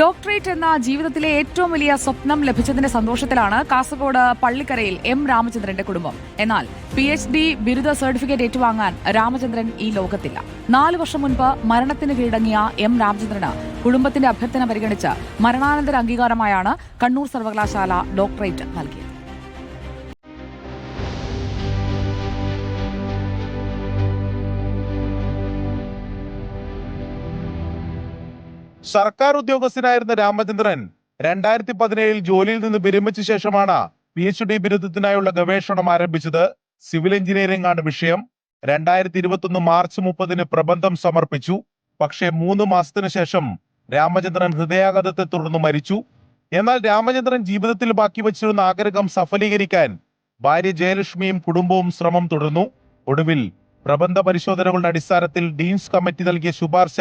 Doctorate എന്ന ജീവിതത്തിലെ ഏറ്റവും വലിയ സ്വപ്നം ലഭിച്ചതിന്റെ സന്തോഷത്തിലാണ് കാസർഗോഡ് പള്ളിക്കരയിൽ എം രാമചന്ദ്രന്റെ കുടുംബം. എന്നാൽ PhD ബിരുദ സർട്ടിഫിക്കറ്റ് ഏറ്റുവാങ്ങാൻ രാമചന്ദ്രൻ ഈ ലോകത്തില്ല. 4 വർഷം മുൻപ് മരണത്തിന് കീഴടങ്ങിയ എം രാമചന്ദ്രന് കുടുംബത്തിന്റെ അഭ്യർത്ഥന പരിഗണിച്ച് മരണാനന്തര അംഗീകാരമായാണ് കണ്ണൂർ സർവകലാശാല ഡോക്ടറേറ്റ് നൽകിയത്. സർക്കാർ ഉദ്യോഗസ്ഥനായിരുന്ന രാമചന്ദ്രൻ 2017 ജോലിയിൽ നിന്ന് വിരമിച്ച ശേഷമാണ് PhD ബിരുദത്തിനായുള്ള ഗവേഷണം ആരംഭിച്ചത്. സിവിൽ എഞ്ചിനീയറിംഗ് ആണ് വിഷയം. 2021 മാർച്ച് 30 പ്രബന്ധം സമർപ്പിച്ചു. പക്ഷേ 3 മാസത്തിന് ശേഷം രാമചന്ദ്രൻ ഹൃദയാഘാതത്തെ തുടർന്ന് മരിച്ചു. എന്നാൽ രാമചന്ദ്രൻ ജീവിതത്തിൽ ബാക്കി വച്ചിരുന്ന ആഗ്രഹം സഫലീകരിക്കാൻ ഭാര്യ ജയലക്ഷ്മിയും കുടുംബവും ശ്രമം തുടർന്നു. ഒടുവിൽ പ്രബന്ധ പരിശോധനകളുടെ അടിസ്ഥാനത്തിൽ ഡീൻസ് കമ്മിറ്റി നൽകിയ ശുപാർശ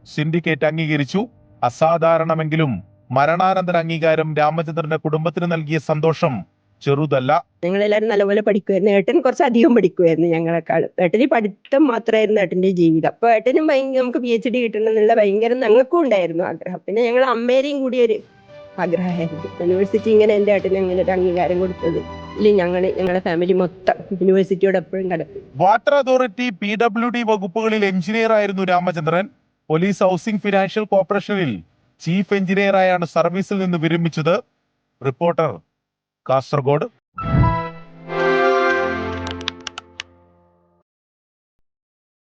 സിൻഡിക്കേറ്റ് അംഗീകരിച്ചു. അസാധാരണമെങ്കിലും മരണാനന്തര അംഗീകാരം രാമചന്ദ്രന്റെ കുടുംബത്തിന് നൽകിയ സന്തോഷം ചെറുതല്ല. ഞങ്ങളെല്ലാവരും നല്ലപോലെ പഠിക്കുമായിരുന്നു. ഏട്ടൻ കുറച്ച് അധികം പഠിക്കുമായിരുന്നു ഞങ്ങളെക്കാൾ. ഏട്ടന് പഠിത്തം മാത്രമായിരുന്നു ഏട്ടന്റെ ജീവിതം. അപ്പൊ ഏട്ടനും നമുക്ക് PhD കിട്ടണം എന്നുള്ള ഭയങ്കര ഞങ്ങൾക്കും ഉണ്ടായിരുന്നു ആഗ്രഹം. പിന്നെ ഞങ്ങൾ അമ്മേരെയും കൂടി ഒരു ആഗ്രഹമായിരുന്നു. യൂണിവേഴ്സിറ്റി ഇങ്ങനെ എന്റെ ഏട്ടന് അങ്ങനെ ഒരു അംഗീകാരം കൊടുത്തത് ഞങ്ങളുടെ ഫാമിലി മൊത്തം യൂണിവേഴ്സിറ്റിയോട് എപ്പോഴും കടക്കും. വാട്ടർ അതോറിറ്റി PWD വകുപ്പുകളിൽ എഞ്ചിനീയർ ആയിരുന്നു രാമചന്ദ്രൻ. പോലീസ് ഹൗസിംഗ് ഫിനാൻഷ്യൽ കോർപ്പറേഷനിൽ ചീഫ് എഞ്ചിനീയറായാണ് സർവീസിൽ നിന്ന് വിരമിച്ചത്. റിപ്പോർട്ടർ, കാസർഗോഡ്.